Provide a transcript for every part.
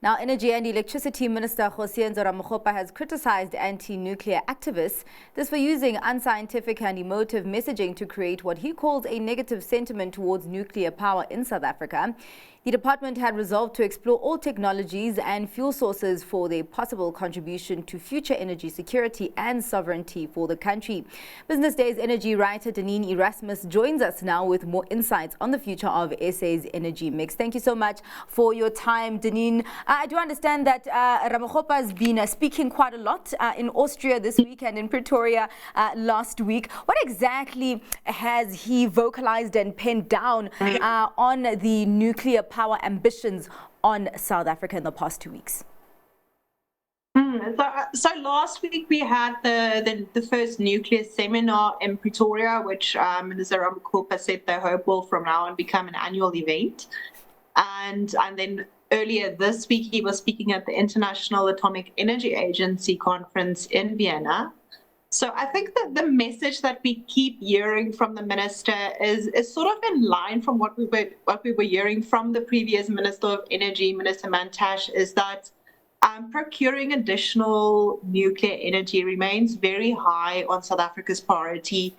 Now, Energy and Electricity Minister Kgosientsho Ramokgopa has criticized anti-nuclear activists. This for using unscientific and emotive messaging to create what he calls a negative sentiment towards nuclear power in South Africa. The department had resolved to explore all technologies and fuel sources for their possible contribution to future energy security and sovereignty for the country. Business Day's energy writer Denene Erasmus joins us now with more insights on the future of SA's energy mix. Thank you so much for your time, Denene. I do understand that Ramokgopa has been speaking quite a lot in Austria this week and in Pretoria last week. What exactly has he vocalized and penned down on the nuclear power ambitions on South Africa in the past 2 weeks? So last week we had the first nuclear seminar in Pretoria, which Minister Ramokgopa said they hope will from now on become an annual event. And then earlier this week he was speaking at the International Atomic Energy Agency conference in Vienna. So I think that the message that we keep hearing from the minister is sort of in line from what we were hearing from the previous Minister of Energy, Minister Mantashe, is that procuring additional nuclear energy remains very high on South Africa's priority.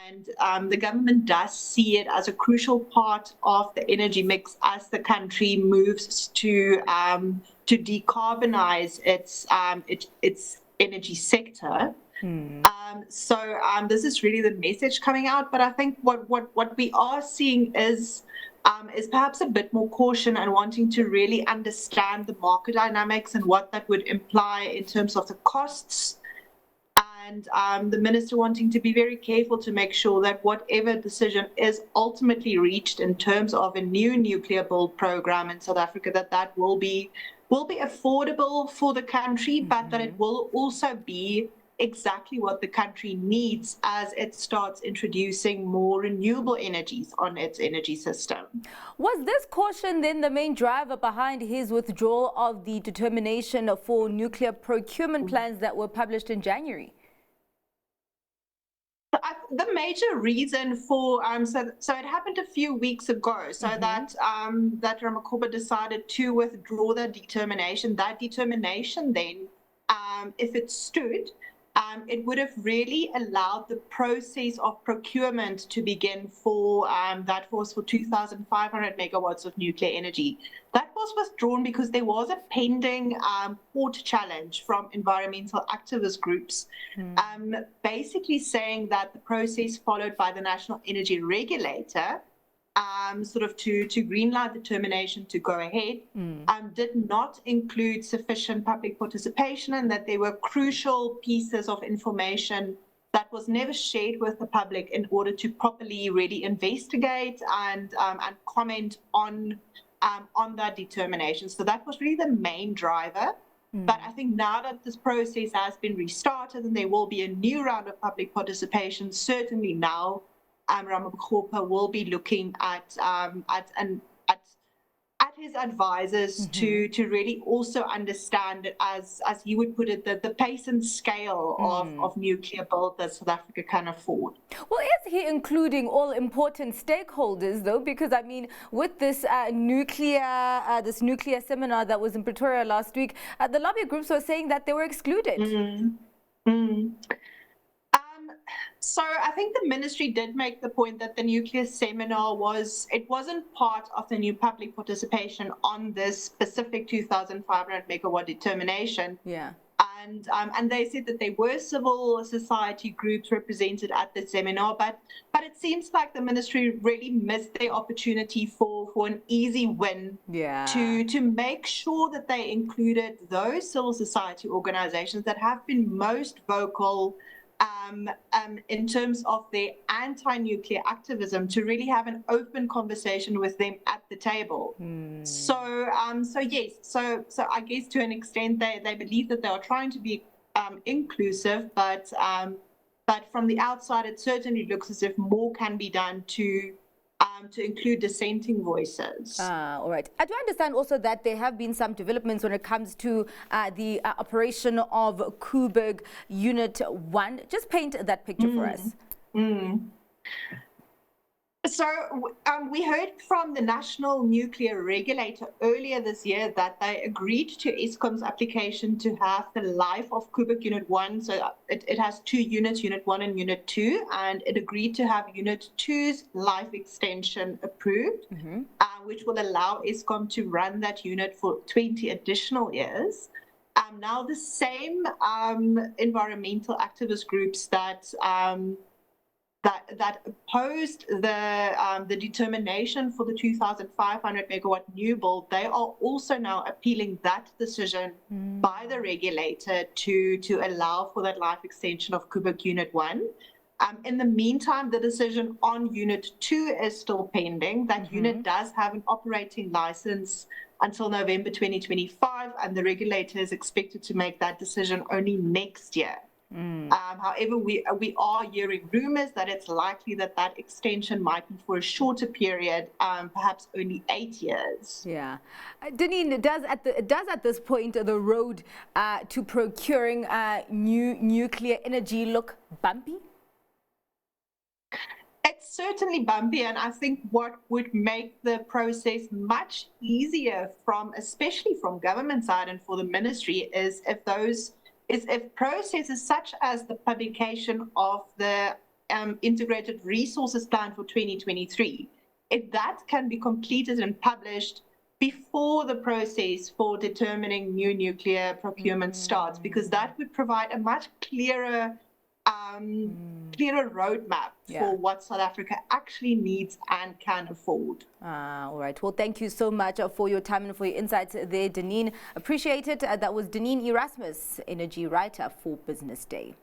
And the government does see it as a crucial part of the energy mix as the country moves to decarbonize its energy sector. So this is really the message coming out. But I think what we are seeing is perhaps a bit more caution and wanting to really understand the market dynamics and what that would imply in terms of the costs. And the minister wanting to be very careful to make sure that whatever decision is ultimately reached in terms of a new nuclear build program in South Africa, that will be affordable for the country, but that it will also be exactly what the country needs as it starts introducing more renewable energies on its energy system. Was this caution then the main driver behind his withdrawal of the determination for nuclear procurement plans that were published in January? The major reason for so it happened a few weeks ago, so that Ramokgopa decided to withdraw that determination. That determination then, if it stood, it would have really allowed the process of procurement to begin for that was for 2,500 megawatts of nuclear energy. That was withdrawn because there was a pending court challenge from environmental activist groups, basically saying that the process followed by the National Energy Regulator, sort of to greenlight the determination to go ahead, did not include sufficient public participation, and that there were crucial pieces of information that was never shared with the public in order to properly really investigate and comment on that determination. So that was really the main driver. But I think now that this process has been restarted and there will be a new round of public participation, certainly now Ramokgopa will be looking at his advisors to really also understand, as he would put it, the pace and scale of nuclear build that South Africa can afford. Well, is he including all important stakeholders, though? Because I mean, with this nuclear seminar that was in Pretoria last week, the lobby groups were saying that they were excluded. So I think the ministry did make the point that the nuclear seminar wasn't part of the new public participation on this specific 2,500 megawatt determination. Yeah. And they said that there were civil society groups represented at the seminar, but it seems like the ministry really missed their opportunity for an easy win. Yeah. To make sure that they included those civil society organizations that have been most vocal in terms of their anti-nuclear activism, to really have an open conversation with them at the table. So yes, so I guess to an extent they believe that they are trying to be inclusive, but from the outside it certainly looks as if more can be done to include dissenting voices. All right. I do understand also that there have been some developments when it comes to the operation of Koeberg Unit 1. Just paint that picture for us. So we heard from the National Nuclear Regulator earlier this year that they agreed to Eskom's application to have the life of Kubik Unit 1. So it has 2 units, Unit 1 and Unit 2, and it agreed to have Unit 2's life extension approved, which will allow Eskom to run that unit for 20 additional years. Now, the same environmental activist groups that opposed the determination for the 2,500 megawatt new build, they are also now appealing that decision by the regulator to allow for that life extension of Kubik Unit 1. In the meantime, the decision on Unit 2 is still pending. That unit does have an operating license until November 2025, and the regulator is expected to make that decision only next year. However, we are hearing rumors that it's likely that that extension might be for a shorter period, perhaps only 8 years. Yeah. Denene, does at this point the road to procuring new nuclear energy look bumpy? It's certainly bumpy, and I think what would make the process much easier especially from government side and for the ministry, is if processes such as the publication of the Integrated Resources Plan for 2023, if that can be completed and published before the process for determining new nuclear procurement starts, because that would provide a much clearer roadmap for what South Africa actually needs and can afford. All right. Well, thank you so much for your time and for your insights there, Denene. Appreciate it. That was Denene Erasmus, energy writer for Business Day.